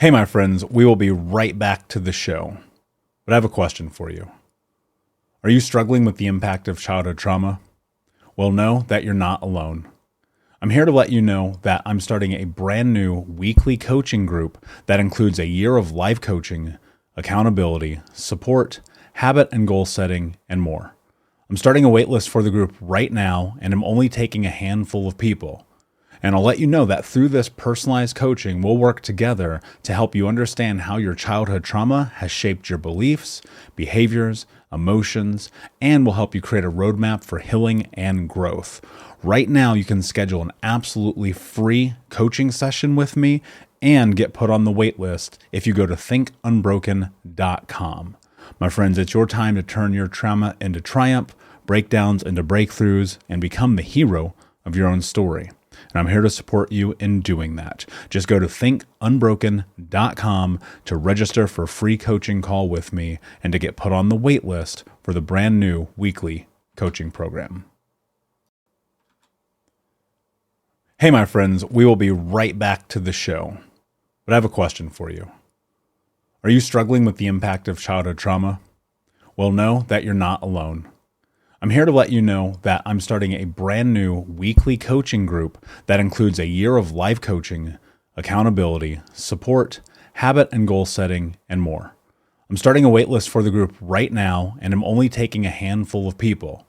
Hey, my friends, we will be right back to the show. But I have a question for you. Are you struggling with the impact of childhood trauma? Well, know that you're not alone. I'm here to let you know that I'm starting a brand new weekly coaching group that includes a year of life coaching, accountability, support, habit and goal setting, and more. I'm starting a waitlist for the group right now, and I'm only taking a handful of people. And I'll let you know that through this personalized coaching, we'll work together to help you understand how your childhood trauma has shaped your beliefs, behaviors, emotions, and will help you create a roadmap for healing and growth. Right now, you can schedule an absolutely free coaching session with me and get put on the wait list if you go to thinkunbroken.com. My friends, it's your time to turn your trauma into triumph, breakdowns into breakthroughs, and become the hero of your own story. And I'm here to support you in doing that. Just go to thinkunbroken.com to register for a free coaching call with me and to get put on the wait list for the brand new weekly coaching program. Hey, my friends, we will be right back to the show. But I have a question for you. Are you struggling with the impact of childhood trauma? Well, know that you're not alone. I'm here to let you know that I'm starting a brand new weekly coaching group that includes a year of life coaching, accountability, support, habit and goal setting, and more. I'm starting a waitlist for the group right now, and I'm only taking a handful of people.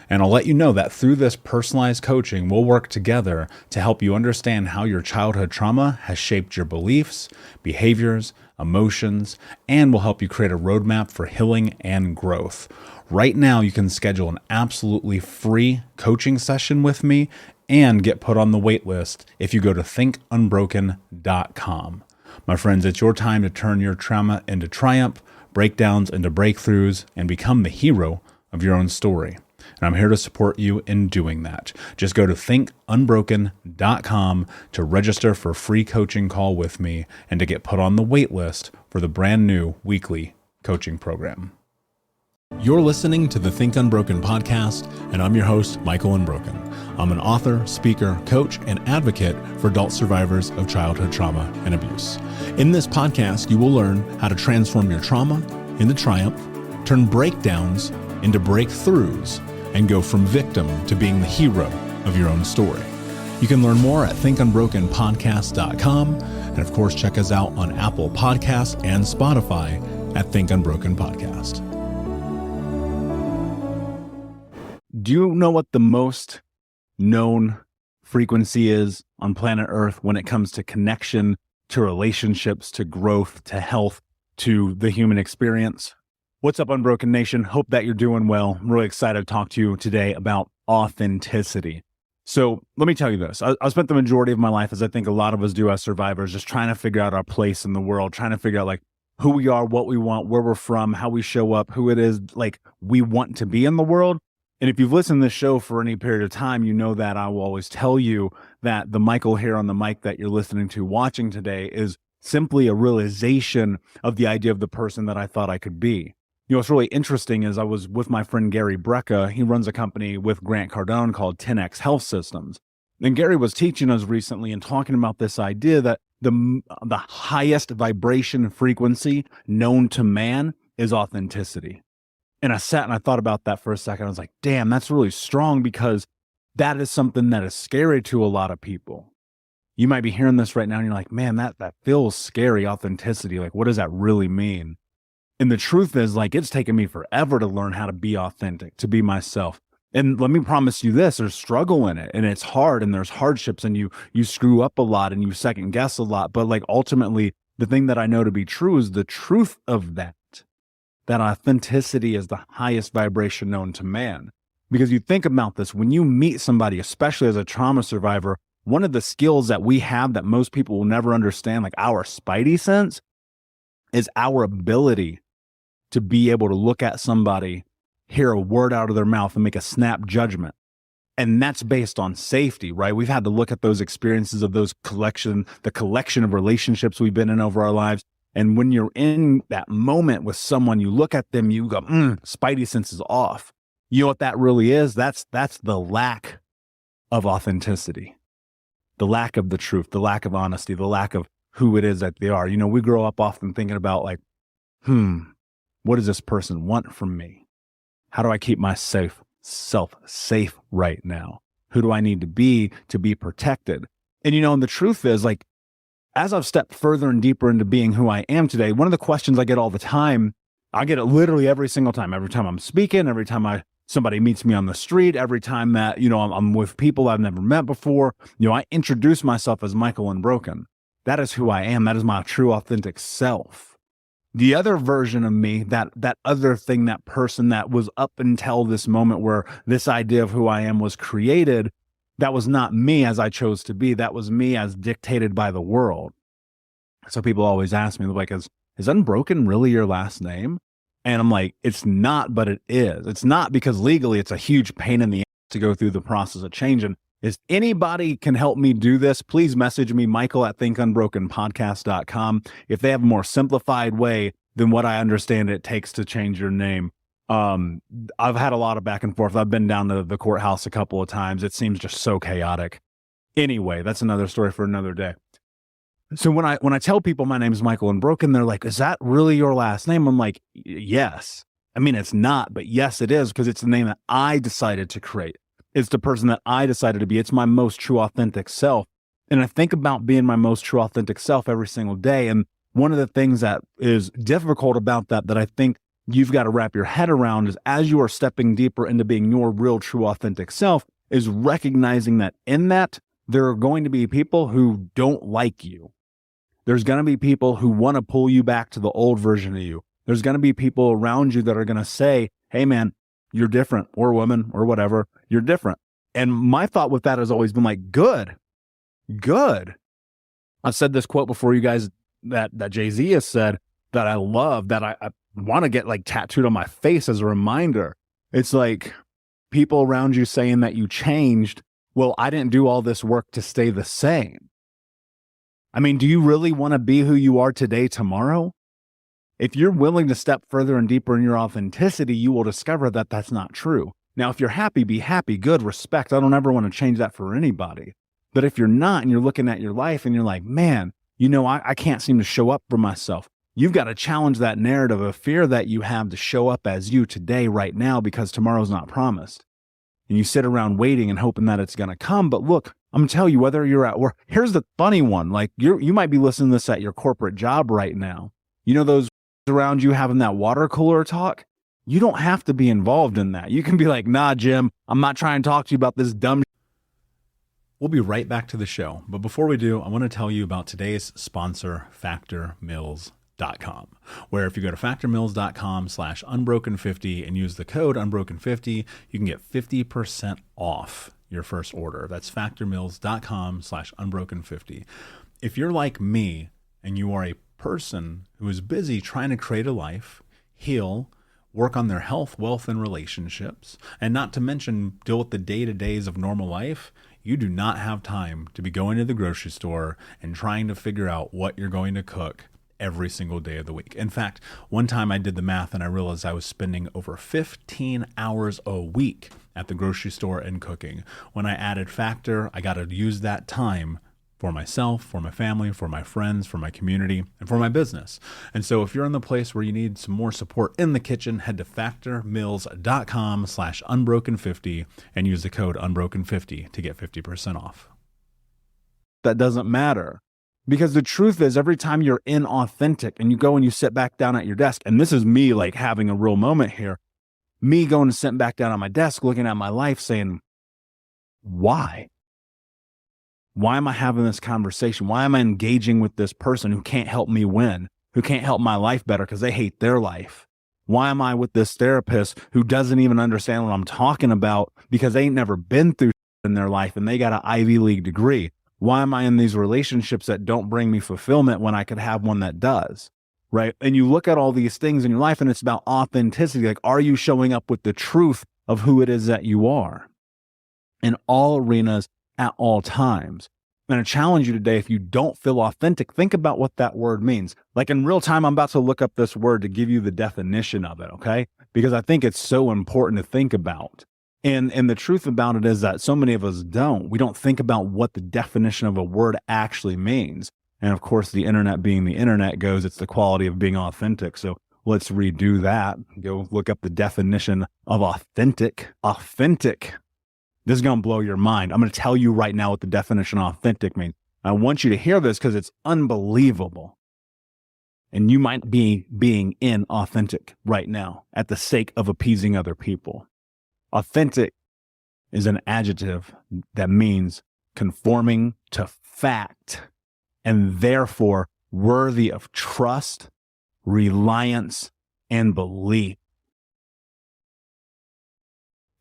And I'll let you know that through this personalized coaching, we'll work together to help you understand how your childhood trauma has shaped your beliefs, behaviors, emotions, and will help you create a roadmap for healing and growth. Right now, you can schedule an absolutely free coaching session with me and get put on the wait list if you go to thinkunbroken.com. My friends, it's your time to turn your trauma into triumph, breakdowns into breakthroughs, and become the hero of your own story. And I'm here to support you in doing that. Just go to thinkunbroken.com to register for a free coaching call with me and to get put on the wait list for the brand new weekly coaching program. You're listening to the Think Unbroken podcast, and I'm your host, Michael Unbroken. I'm an author, speaker, coach, and advocate for adult survivors of childhood trauma and abuse. In this podcast, you will learn how to transform your trauma into triumph, turn breakdowns into breakthroughs, and go from victim to being the hero of your own story. You can learn more at thinkunbrokenpodcast.com, and of course, check us out on Apple Podcasts and Spotify at Think Unbroken Podcast. Do you know what the most known frequency is on planet Earth when it comes to connection, to relationships, to growth, to health, to the human experience? What's up, Unbroken Nation? Hope that you're doing well. I'm really excited to talk to you today about authenticity. So let me tell you this. I spent the majority of my life, as I think a lot of us do as survivors, just trying to figure out our place in the world, trying to figure out like who we are, what we want, where we're from, how we show up, who it is like we want to be in the world. And if you've listened to this show for any period of time, you know that I will always tell you that the Michael here on the mic that you're listening to, watching today, is simply a realization of the idea of the person that I thought I could be. You know, what's really interesting is I was with my friend Gary Brecka. He runs a company with Grant Cardone called 10X Health Systems. And Gary was teaching us recently and talking about this idea that the highest vibration frequency known to man is authenticity. And I sat and I thought about that for a second. I was like, damn, that's really strong, because that is something that is scary to a lot of people. You might be hearing this right now and you're like, man, that feels scary, authenticity. Like, what does that really mean? And the truth is, like, it's taken me forever to learn how to be authentic, to be myself. And let me promise you this, there's struggle in it, and it's hard, and there's hardships, and you screw up a lot, and you second guess a lot. But like, ultimately, the thing that I know to be true is the truth of that authenticity is the highest vibration known to man. Because you think about this, when you meet somebody, especially as a trauma survivor, one of the skills that we have that most people will never understand, like our spidey sense, is our ability to be able to look at somebody, hear a word out of their mouth, and make a snap judgment. And that's based on safety, right? We've had to look at those experiences of the collection of relationships we've been in over our lives. And when you're in that moment with someone, you look at them, you go, spidey sense is off. You know what that really is? That's the lack of authenticity, the lack of the truth, the lack of honesty, the lack of who it is that they are. We grow up often thinking about like, what does this person want from me? How do I keep myself safe right now? Who do I need to be protected? And the truth is, like, as I've stepped further and deeper into being who I am today, one of the questions I get all the time, I get it literally every single time. Every time I'm speaking, every time somebody meets me on the street, every time that, I'm with people I've never met before, I introduce myself as Michael Unbroken. That is who I am. That is my true, authentic self. The other version of me, that other thing, that person that was up until this moment where this idea of who I am was created, that was not me as I chose to be. That was me as dictated by the world. So people always ask me, like, is Unbroken really your last name? And I'm like, it's not, but it is. It's not because legally it's a huge pain in the ass to go through the process of changing. If anybody can help me do this, please message me, michael@thinkunbrokenpodcast.com. If they have a more simplified way than what I understand it takes to change your name. I've had a lot of back and forth. I've been down to the courthouse a couple of times. It seems just so chaotic. Anyway, that's another story for another day. So when I tell people my name is Michael Unbroken, they're like, is that really your last name? I'm like, yes. I mean, it's not, but yes, it is, because it's the name that I decided to create. It's the person that I decided to be. It's my most true, authentic self. And I think about being my most true, authentic self every single day. And one of the things that is difficult about that I think you've got to wrap your head around is, as you are stepping deeper into being your real, true, authentic self, is recognizing that in that, there are going to be people who don't like you. There's going to be people who want to pull you back to the old version of you. There's going to be people around you that are going to say, hey man, you're different, or woman, or whatever, you're different. And my thought with that has always been like, good. I've said this quote before, you guys, that Jay-Z has said, that I love, that I want to get like tattooed on my face as a reminder. It's like people around you saying that you changed. Well, I didn't do all this work to stay the same. I mean, do you really want to be who you are today, tomorrow? If you're willing to step further and deeper in your authenticity, you will discover that that's not true. Now, if you're happy, be happy, good, respect. I don't ever want to change that for anybody. But if you're not, and you're looking at your life and you're like, man, I can't seem to show up for myself. You've got to challenge that narrative of fear that you have to show up as you today, right now, because tomorrow's not promised. And you sit around waiting and hoping that it's going to come. But look, I'm going to tell you, whether you're at work, here's the funny one. Like you might be listening to this at your corporate job right now. Those around you having that water cooler talk. You don't have to be involved in that. You can be like, nah, Jim, I'm not trying to talk to you about this dumb. We'll be right back to the show. But before we do, I want to tell you about today's sponsor, factormeals.com, where if you go to factormeals.com/unbroken50 and use the code unbroken50, you can get 50% off your first order. That's factormeals.com/unbroken50. If you're like me and you are a person who is busy trying to create a life, heal, work on their health, wealth, and relationships, and not to mention deal with the day-to-days of normal life, you do not have time to be going to the grocery store and trying to figure out what you're going to cook every single day of the week. In fact, one time I did the math and I realized I was spending over 15 hours a week at the grocery store and cooking. When I added Factor, I got to use that time for myself, for my family, for my friends, for my community, and for my business. And so if you're in the place where you need some more support in the kitchen, head to factormeals.com/unbroken50 and use the code unbroken50 to get 50% off. That doesn't matter. Because the truth is, every time you're inauthentic and you go and you sit back down at your desk, and this is me like having a real moment here, me going and sitting back down on my desk, looking at my life saying, why? Why am I having this conversation? Why am I engaging with this person who can't help me win, who can't help my life better because they hate their life? Why am I with this therapist who doesn't even understand what I'm talking about because they ain't never been through in their life and they got an Ivy League degree? Why am I in these relationships that don't bring me fulfillment when I could have one that does? Right? And you look at all these things in your life and it's about authenticity. Like, are you showing up with the truth of who it is that you are in all arenas at all times? And I challenge you today, if you don't feel authentic, think about what that word means. Like in real time, I'm about to look up this word to give you the definition of it, okay? Because I think it's so important to think about. And the truth about it is that so many of us don't. We don't think about what the definition of a word actually means. And of course, the internet being the internet goes, it's the quality of being authentic. So let's redo that. Go look up the definition of authentic. Authentic. This is going to blow your mind. I'm going to tell you right now what the definition of authentic means. I want you to hear this because it's unbelievable. And you might be being inauthentic right now at the sake of appeasing other people. Authentic is an adjective that means conforming to fact and therefore worthy of trust, reliance, and belief.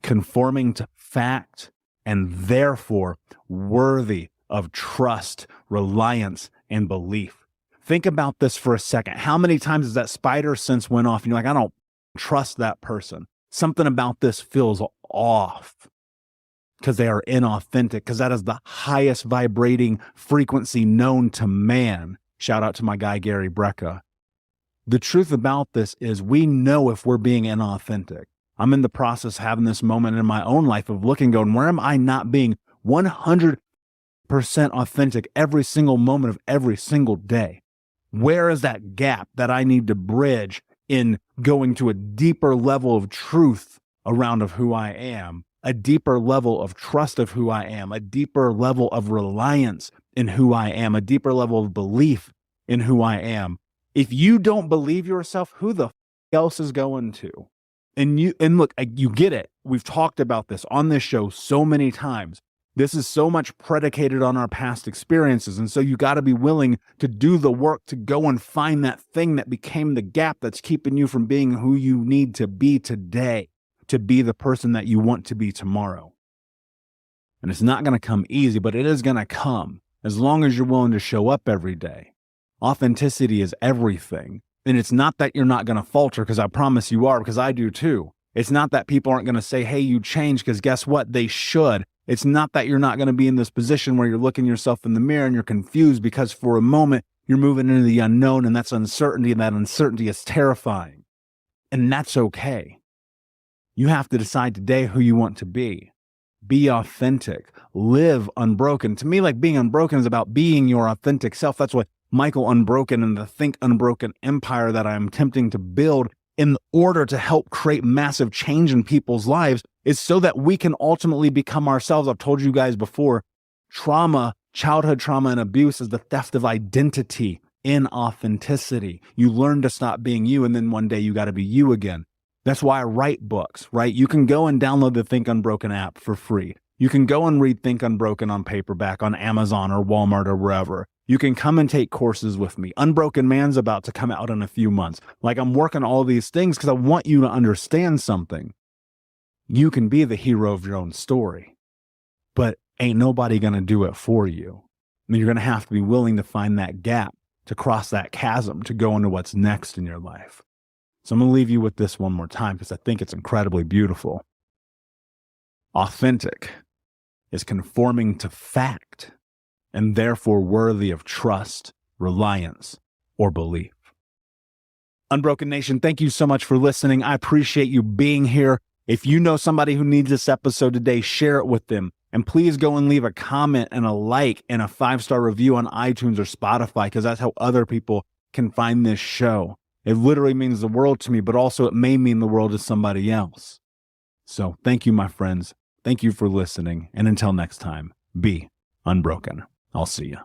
Conforming to fact and therefore worthy of trust, reliance, and belief. Think about this for a second. How many times has that spider sense went off and you're like, I don't trust that person. Something about this feels off because they are inauthentic, because that is the highest vibrating frequency known to man. Shout out to my guy, Gary Brecka. The truth about this is we know if we're being inauthentic. I'm in the process of having this moment in my own life of looking, going, where am I not being 100% authentic every single moment of every single day? Where is that gap that I need to bridge in going to a deeper level of truth around of who I am, a deeper level of trust of who I am, a deeper level of reliance in who I am, a deeper level of belief in who I am? If you don't believe yourself, who the else is going to? And look, you get it. We've talked about this on this show so many times. This is so much predicated on our past experiences. And so you got to be willing to do the work to go and find that thing that became the gap that's keeping you from being who you need to be today, to be the person that you want to be tomorrow. And it's not going to come easy, but it is going to come as long as you're willing to show up every day. Authenticity is everything. And it's not that you're not going to falter, because I promise you are, because I do too. It's not that people aren't going to say, hey, you changed, because guess what? They should. It's not that you're not going to be in this position where you're looking yourself in the mirror and you're confused because for a moment you're moving into the unknown, and that's uncertainty, and that uncertainty is terrifying. And that's okay. You have to decide today who you want to be. Be authentic. Live unbroken. To me, like, being unbroken is about being your authentic self. That's what Michael Unbroken and the Think Unbroken empire that I'm attempting to build in order to help create massive change in people's lives is so that we can ultimately become ourselves. I've told you guys before, trauma, childhood trauma and abuse is the theft of identity in authenticity. You learn to stop being you, and then one day you got to be you again. That's why I write books, right? You can go and download the Think Unbroken app for free. You can go and read Think Unbroken on paperback on Amazon or Walmart or wherever. You can come and take courses with me. Unbroken Man's about to come out in a few months. Like, I'm working all these things because I want you to understand something. You can be the hero of your own story, but ain't nobody going to do it for you. I mean, you're going to have to be willing to find that gap, to cross that chasm, to go into what's next in your life. So I'm going to leave you with this one more time because I think it's incredibly beautiful. Authentic is conforming to fact and therefore worthy of trust, reliance, or belief. Unbroken Nation, thank you so much for listening. I appreciate you being here. If you know somebody who needs this episode today, share it with them. And please go and leave a comment and a like and a 5-star review on iTunes or Spotify, because that's how other people can find this show. It literally means the world to me, but also it may mean the world to somebody else. So thank you, my friends. Thank you for listening. And until next time, be unbroken. I'll see you.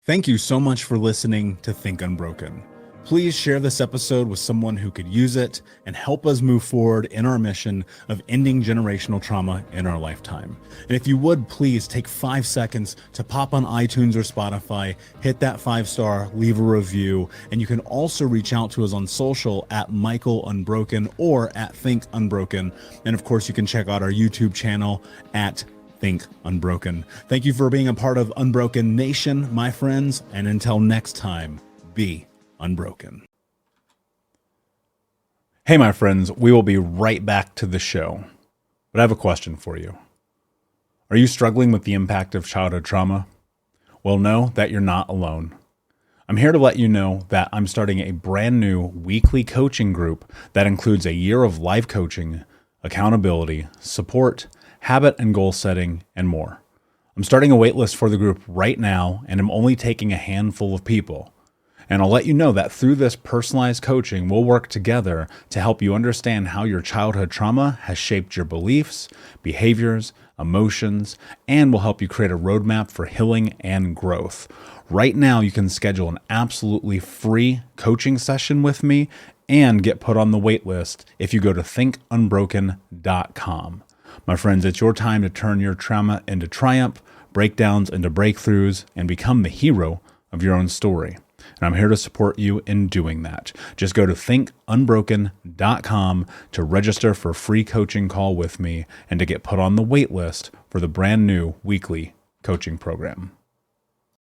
Thank you so much for listening to Think Unbroken. Please share this episode with someone who could use it and help us move forward in our mission of ending generational trauma in our lifetime. And if you would, please take 5 seconds to pop on iTunes or Spotify, hit that 5-star, leave a review, and you can also reach out to us on social at Michael Unbroken or at Think Unbroken. And of course, you can check out our YouTube channel at Think Unbroken. Thank you for being a part of Unbroken Nation, my friends, and until next time, be unbroken. Hey, my friends, we will be right back to the show, but I have a question for you. Are you struggling with the impact of childhood trauma? Well, know that you're not alone. I'm here to let you know that I'm starting a brand new weekly coaching group that includes a year of live coaching, accountability, support, habit and goal setting, and more. I'm starting a waitlist for the group right now, and I'm only taking a handful of people. And I'll let you know that through this personalized coaching, we'll work together to help you understand how your childhood trauma has shaped your beliefs, behaviors, emotions, and will help you create a roadmap for healing and growth. Right now, you can schedule an absolutely free coaching session with me and get put on the wait list if you go to thinkunbroken.com. My friends, it's your time to turn your trauma into triumph, breakdowns into breakthroughs, and become the hero of your own story. And I'm here to support you in doing that. Just go to thinkunbroken.com to register for a free coaching call with me and to get put on the wait list for the brand new weekly coaching program.